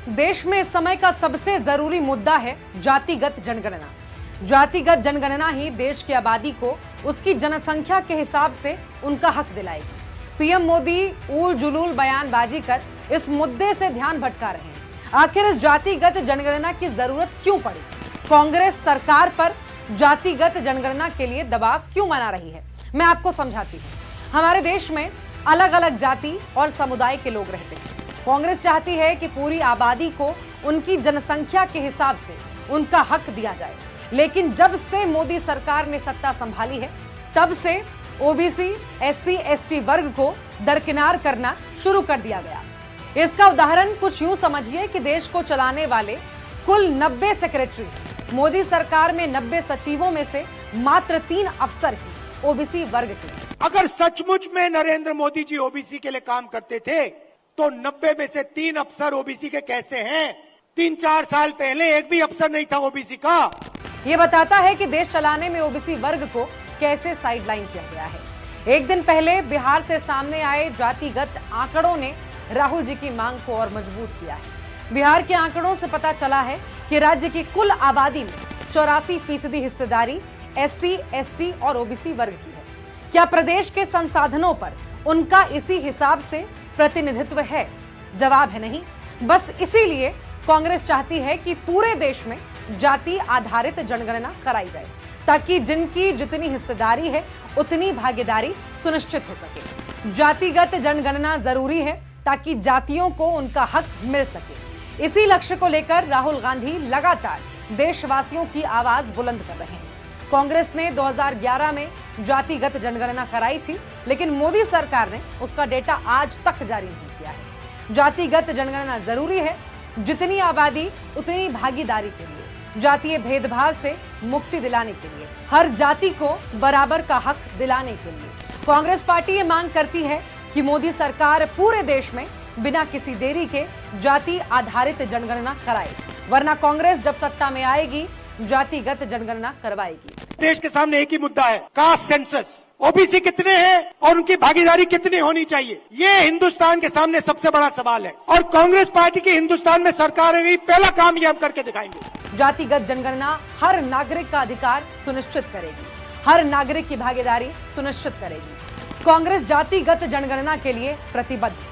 देश में इस समय का सबसे जरूरी मुद्दा है जातिगत जनगणना। जातिगत जनगणना ही देश की आबादी को उसकी जनसंख्या के हिसाब से उनका हक दिलाएगी। पीएम मोदी उल जुलूल बयानबाजी कर इस मुद्दे से ध्यान भटका रहे हैं। आखिर इस जातिगत जनगणना की जरूरत क्यों पड़ी? कांग्रेस सरकार पर जातिगत जनगणना के लिए दबाव क्यों बना रही है? मैं आपको समझाती हूँ। हमारे देश में अलग अलग जाति और समुदाय के लोग रहते हैं। कांग्रेस चाहती है कि पूरी आबादी को उनकी जनसंख्या के हिसाब से उनका हक दिया जाए, लेकिन जब से मोदी सरकार ने सत्ता संभाली है तब से ओबीसी, एससी, एसटी वर्ग को दरकिनार करना शुरू कर दिया गया। इसका उदाहरण कुछ यूं समझिए कि देश को चलाने वाले कुल 90 सेक्रेटरी, मोदी सरकार में 90 सचिवों में से मात्र 3 अफसर ही ओबीसी वर्ग के। अगर सचमुच में नरेंद्र मोदी जी ओबीसी के लिए काम करते थे तो 90 में से 3 अफसर ओबीसी के कैसे हैं? 3-4 साल पहले एक भी अफसर नहीं था ओबीसी का। ये बताता है कि देश चलाने में ओबीसी वर्ग को कैसे साइडलाइन किया गया है। एक दिन पहले बिहार से सामने आए जातिगत आंकड़ों ने राहुल जी की मांग को और मजबूत किया है। बिहार के आंकड़ों से पता चला है कि राज्य की कुल आबादी में 84% हिस्सेदारी एससी, एसटी और ओबीसी वर्ग की है। क्या प्रदेश के संसाधनों पर उनका इसी हिसाब से प्रतिनिधित्व है? जवाब है नहीं। बस इसीलिए कांग्रेस चाहती है कि पूरे देश में जाति आधारित जनगणना कराई जाए, ताकि जिनकी जितनी हिस्सेदारी है उतनी भागीदारी सुनिश्चित हो सके। जातिगत जनगणना जरूरी है ताकि जातियों को उनका हक मिल सके। इसी लक्ष्य को लेकर राहुल गांधी लगातार देशवासियों की आवाज बुलंद कर रहे हैं। कांग्रेस ने 2011 में जातिगत जनगणना कराई थी, लेकिन मोदी सरकार ने उसका डेटा आज तक जारी नहीं किया है। जातिगत जनगणना जरूरी है, जितनी आबादी उतनी भागीदारी के लिए, जातीय भेदभाव से मुक्ति दिलाने के लिए, हर जाति को बराबर का हक दिलाने के लिए। कांग्रेस पार्टी ये मांग करती है कि मोदी सरकार पूरे देश में बिना किसी देरी के जाति आधारित जनगणना कराए, वरना कांग्रेस जब सत्ता में आएगी जातिगत जनगणना करवाएगी। देश के सामने एक ही मुद्दा है, कास्ट सेंसस। ओबीसी कितने हैं और उनकी भागीदारी कितनी होनी चाहिए, ये हिंदुस्तान के सामने सबसे बड़ा सवाल है। और कांग्रेस पार्टी की हिंदुस्तान में सरकार है, पहला काम ये हम करके दिखाएंगे। जातिगत जनगणना हर नागरिक का अधिकार सुनिश्चित करेगी, हर नागरिक की भागीदारी सुनिश्चित करेगी। कांग्रेस जातिगत जनगणना के लिए प्रतिबद्ध है।